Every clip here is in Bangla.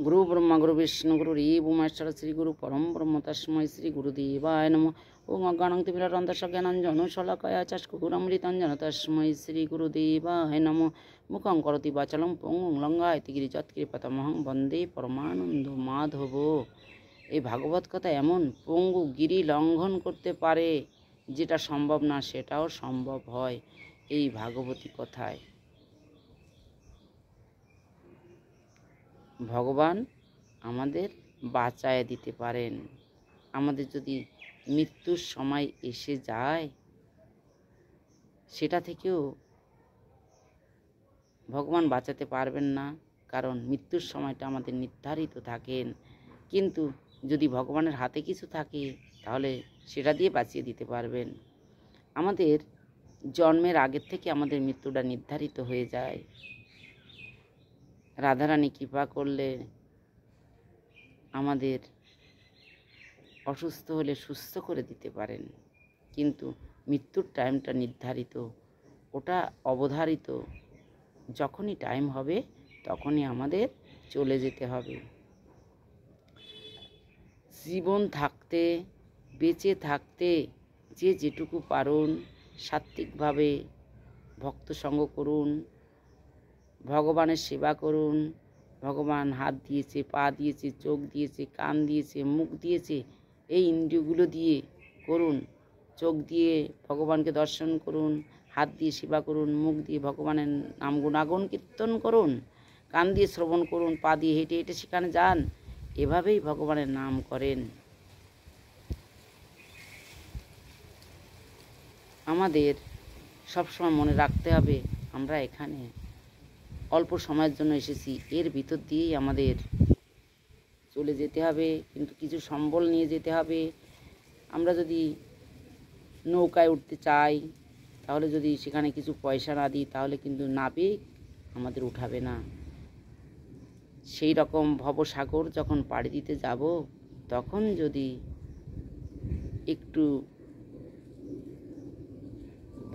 गुरु ब्रह्मा गुरु विष्णु गुरु देवो महेश्वर श्री गुरु परम ब्रह्म तस्मै श्री गुरुदेवाय नमः। ओम अज्ञानं तिमिरान्धस्य ज्ञानाञ्जनं शलाकया चक्षुरुरमृताञ्जनं तस्मै श्री गुरुदेवाय नमः। मुखं करोति वाचालं पङ्गुं लङ्घयति गिरिजात्कृपतमहं वन्दे परमानन्द माधव। এই ভাগবত কথা এমন পঙ্গু গিরি লঙ্ঘন করতে পারে, যেটা সম্ভব না সেটাও সম্ভব হয় এই ভাগবতী কথায়। ভগবান আমাদের বাঁচায় দিতে পারেন। আমাদের যদি মৃত্যুর সময় এসে যায়, সেটা থেকেও ভগবান বাঁচাতে পারবেন না, কারণ মৃত্যুর সময়টা আমাদের নির্ধারিত থাকেন। কিন্তু যদি ভগবানের হাতে কিছু থাকে তাহলে সেটা দিয়ে বাঁচিয়ে দিতে পারবেন। আমাদের জন্মের আগের থেকে আমাদের মৃত্যুটা নির্ধারিত হয়ে যায়। রাধারানী কৃপা করলে আমাদের অসুস্থ হলে সুস্থ করে দিতে পারেন, কিন্তু মৃত্যুর টাইমটা নির্ধারিত, ওটা অবধারিত। যখনই টাইম হবে তখনই আমাদের চলে যেতে হবে। জীবন থাকতে, বেঁচে থাকতে যে যেটুকু পারুন সাত্ত্বিকভাবে ভক্ত সঙ্গ করুন, ভগবানের সেবা করুন। ভগবান হাত দিয়েছে, পা দিয়েছে, চোখ দিয়েছে, কান দিয়েছে, মুখ দিয়েছে, এই ইন্দ্রিয়গুলো দিয়ে করুন। চোখ দিয়ে ভগবানকে দর্শন করুন, হাত দিয়ে সেবা করুন, মুখ দিয়ে ভগবানের নাম গুণাগুণ কীর্তন করুন, কান দিয়ে শ্রবণ করুন, পা দিয়ে হেঁটে হেঁটে সেখানে যান। এভাবেই ভগবানের নাম করেন। আমাদের সবসময় মনে রাখতে হবে, আমরা এখানে অল্প সময়ের জন্য এসেছি, এর ভিতর দিয়েই আমাদের চলে যেতে হবে, কিন্তু কিছু সম্বল নিয়ে যেতে হবে। আমরা যদি নৌকায় উঠতে চাই, তাহলে যদি সেখানে কিছু পয়সা না দিই, তাহলে কিন্তু নাবিক আমাদের উঠাবে না। সেই রকম ভবসাগর যখন পাড়ি দিতে যাব, তখন যদি একটু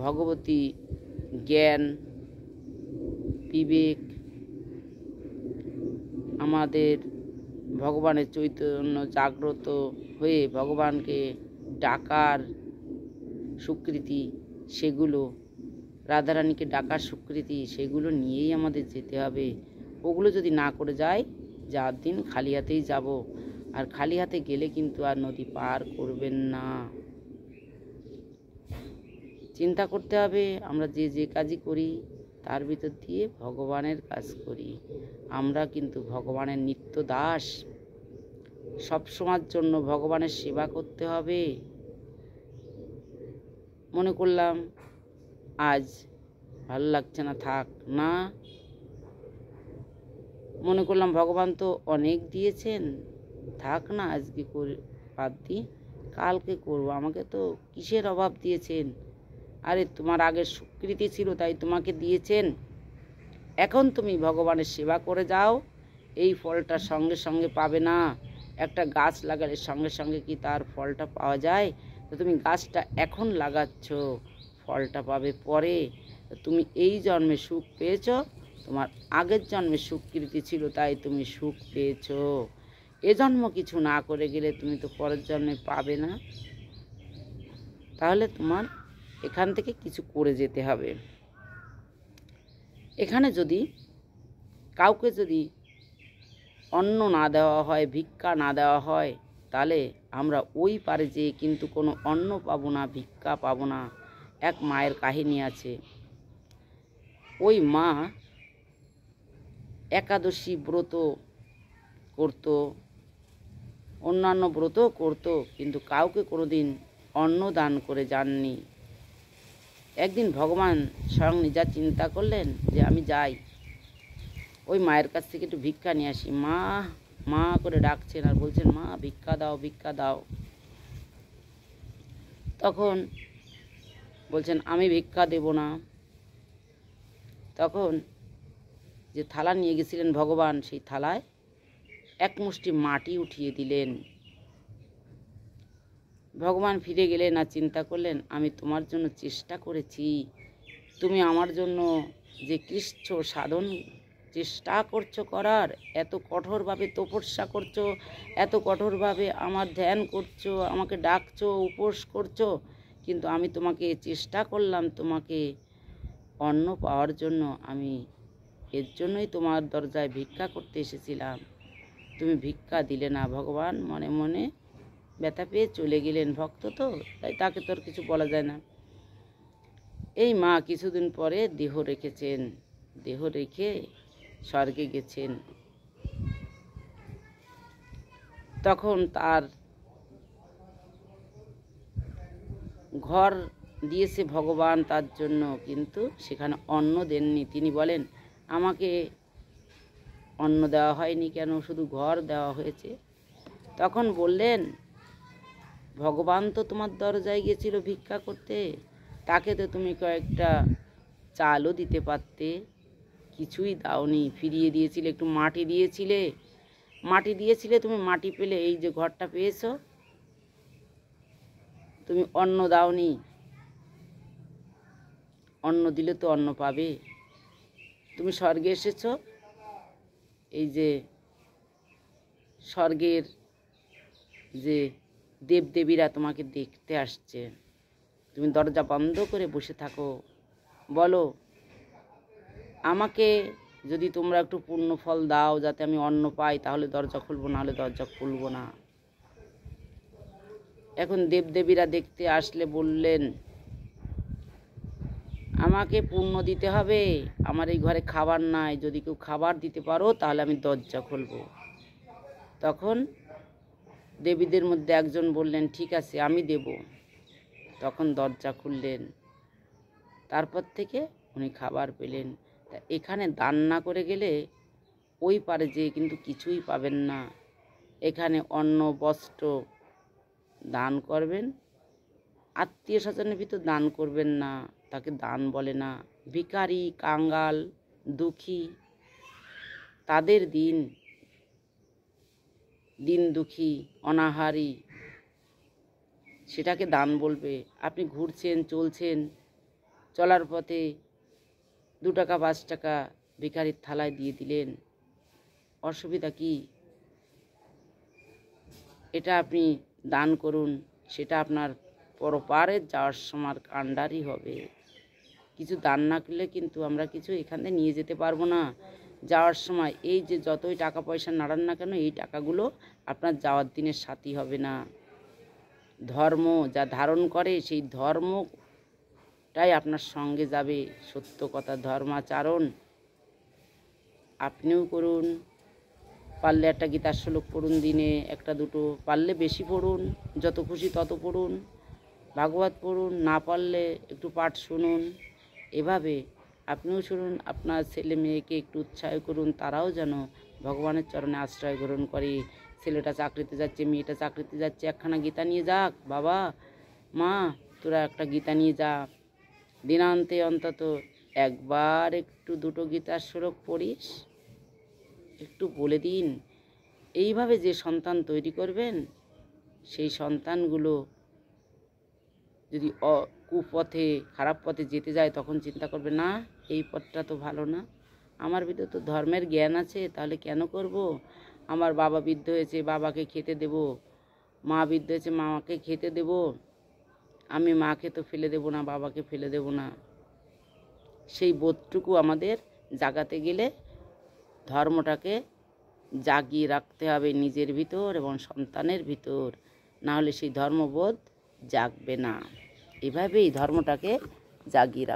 ভগবতী জ্ঞান, বিবেক, আমাদের ভগবানের চৈতন্য জাগ্রত হয়ে ভগবানকে ডাকার স্বীকৃতি, সেগুলো রাধারানীকে ডাকার স্বীকৃতি, সেগুলো নিয়েই আমাদের যেতে হবে। ওগুলো যদি না করে যাই, যার দিন খালি হাতেই যাব। আর খালি হাতে গেলে কিন্তু আর নদী পার করবেন না। চিন্তা করতে হবে, আমরা যে যে কাজই করি তার ভিতর দিয়ে ভগবানের কাজ করি। আমরা কিন্তু ভগবানের নিত্য দাস। সবসময়ের জন্য ভগবানের সেবা করতে হবে। মনে করলাম আজ ভালো লাগছে না, থাক না। মনে করলাম ভগবান তো অনেক দিয়েছেন, থাক না, আজকে করে বাদ দিই, কালকে করবো, আমাকে তো কিসের অভাব দিয়েছেন। আরে তোমার আগের স্বীকৃতি ছিল তাই তোমাকে দিয়েছেন। এখন তুমি ভগবানের সেবা করে যাও, এই ফলটা সঙ্গে সঙ্গে পাবে না। একটা গাছ লাগালে সঙ্গে সঙ্গে কি তার ফলটা পাওয়া যায়? তো তুমি গাছটা এখন লাগাচ্ছ, ফলটা পাবে পরে। তুমি এই জন্মে সুখ পেয়েছ, তোমার আগের জন্মে স্বীকৃতি ছিল তাই তুমি সুখ পেয়েছ। এ জন্ম কিছু না করে গেলে তুমি তো পরের জন্মে পাবে না। তাহলে তোমার এখান থেকে কিছু করে যেতে হবে। এখানে যদি কাউকে যদি অন্ন না দেওয়া হয়, ভিক্ষা না দেওয়া হয়, তাহলে আমরা ওই পারে যেয়ে কিন্তু কোনো অন্ন পাবো না, ভিক্ষা পাবো না। এক মায়ের কাহিনী আছে। ওই মা একাদশী ব্রত করত, অন্যান্য ব্রত করত, কিন্তু কাউকে কোনোদিন অন্ন দান করে যাননি। একদিন ভগবান স্বয়ং নিজা চিন্তা করলেন যে আমি যাই, ওই মায়ের কাছ থেকে একটু ভিক্ষা নিয়ে আসি। মা মা করে ডাকছেন আর বলছেন, মা ভিক্ষা দাও, ভিক্ষা দাও। তখন বলছেন, আমি ভিক্ষা দেব না। তখন যে থালা নিয়ে গেছিলেন ভগবান, সেই থালায় এক মুষ্টি মাটি উঠিয়ে দিলেন। ভগবান ফিরে গেলেন আর চিন্তা করলেন, আমি তোমার জন্য চেষ্টা করেছি, তুমি আমার জন্য যে কৃচ্ছ সাধন চেষ্টা করছো করার, এত কঠোরভাবে তপস্যা করছো, এত কঠোরভাবে আমার ধ্যান করছো, আমাকে ডাকছো, উপোস করছো, কিন্তু আমি তোমাকে চেষ্টা করলাম তোমাকে অন্ন পাওয়ার জন্য। আমি এর জন্যই তোমার দরজায় ভিক্ষা করতে এসেছিলাম, তুমি ভিক্ষা দিলে না। ভগবান মনে মনে ব্যথা পেয়ে চলে গেলেন। ভক্ত তো, তাই তাকে তো আর কিছু বলা যায় না। এই মা কিছুদিন পরে দেহ রেখেছেন, দেহ রেখে স্বর্গে গেছেন। তখন তার ঘর দিয়েছে ভগবান তার জন্য, কিন্তু সেখানে অন্ন দেননি। তিনি বলেন, আমাকে অন্ন দেওয়া হয়নি কেন, শুধু ঘর দেওয়া হয়েছে। তখন বললেন, ভগবান তো তোমার দরজায় গেছিল ভিক্ষা করতে, তাকে তো তুমি কয়েকটা চালও দিতে পারতে, কিছুই দাওনি, ফিরিয়ে দিয়েছিলে, একটু মাটি দিয়েছিলে, মাটি দিয়েছিলে, তুমি মাটি পেলে, এই যে ঘরটা পেয়েছো, তুমি অন্ন দাওনি। অন্ন দিলে তো অন্ন পাবে। তুমি স্বর্গে এসেছো, এই যে স্বর্গের যে দেবদেবীরা তোমাকে দেখতে আসছে, তুমি দরজা বন্ধ করে বসে থাকো, বলো আমাকে যদি তোমরা একটু পূর্ণ ফল দাও যাতে আমি অন্ন পাই, তাহলে দরজা খুলবো, না হলে দরজা খুলবো না। এখন দেবদেবীরা দেখতে আসলে বললেন, আমাকে পুণ্য দিতে হবে, আমার এই ঘরে খাবার নাই, যদি কেউ খাবার দিতে পারো তাহলে আমি দরজা খুলবো। তখন দেবীদের মধ্যে একজন বললেন, ঠিক আছে আমি দেব। তখন দরজা খুললেন, তারপর থেকে উনি খাবার পেলেন। তা এখানে দান না করে গেলে ওই পারে যেয়ে কিন্তু কিছুই পাবেন না। এখানে অন্ন বস্ত্র দান করবেন, আত্মীয় স্বজনের ভিতর দান করবেন না, তাকে দান বলে না। ভিখারি, কাঙ্গাল, দুঃখী, তাদের দিন দুঃখী, অনাহারী, সেটাকে দান বলবে। আপনি ঘুরছেন, চলছেন, চলার পথে 2 টাকা 5 টাকা ভিখারির থালায় দিয়ে দিলেন, অসুবিধা কি? এটা আপনি দান করুন, সেটা আপনার পরপারে যাওয়ার সময় কাণ্ডারি হবে। কিছু দান না করলে কিন্তু আমরা কিছু এখান থেকে নিয়ে যেতে পারবো না। যাওয়ার সময় এই যে যতই টাকা পয়সা নাড়ান না কেন, এই টাকাগুলো আপনার যাওয়ার দিনের সাথী হবে না। ধর্ম যা ধারণ করে সেই ধর্মটাই আপনার সঙ্গে যাবে। সত্য কথা, ধর্মাচরণ আপনিও করুন। পারলে একটা গীতার শ্লোক পড়ুন, দিনে 1-2, পারলে বেশি পড়ুন, যত খুশি তত পড়ুন, ভাগবত পড়ুন, না পারলে একটু পাঠ শুনুন। এভাবে আপনিও শুনুন, আপনার ছেলে মেয়েকে একটু উৎসাহ করুন, তারাও যেন ভগবানের চরণে আশ্রয় গ্রহণ করে। ছেলেটা চাকরিতে যাচ্ছে, মেয়েটা চাকরিতে যাচ্ছে, একখানা গীতা নিয়ে যাক, বাবা মা তোরা একটা গীতা নিয়ে যা, দিনান্তে অন্তত একবার একটু 2 গীতার শ্লোক পড়িস, একটু বলে দিন। এইভাবে যে সন্তান তৈরি করবেন, সেই সন্তানগুলো যদি কুপথে, খারাপ পথে যেতে যায়, তখন চিন্তা করবে, না এই পথটা তো ভালো না, আমার ভিতরে তো ধর্মের জ্ঞান আছে, তাহলে কেন করব? আমার বাবা বৃদ্ধ হয়েছে, বাবাকে খেতে দেব, মা বৃদ্ধ হয়েছে, মাকে খেতে দেব, আমি মাকে তো ফেলে দেব না, বাবাকে ফেলে দেব না। সেই বোধটুকু আমাদের জাগাতে গেলে ধর্মটাকে জাগিয়ে রাখতে হবে নিজের ভিতর এবং সন্তানের ভিতর, না হলে সেই ধর্মবোধ জাগবে না। এভাবেই ধর্মটাকে জাগিয়ে রাখতে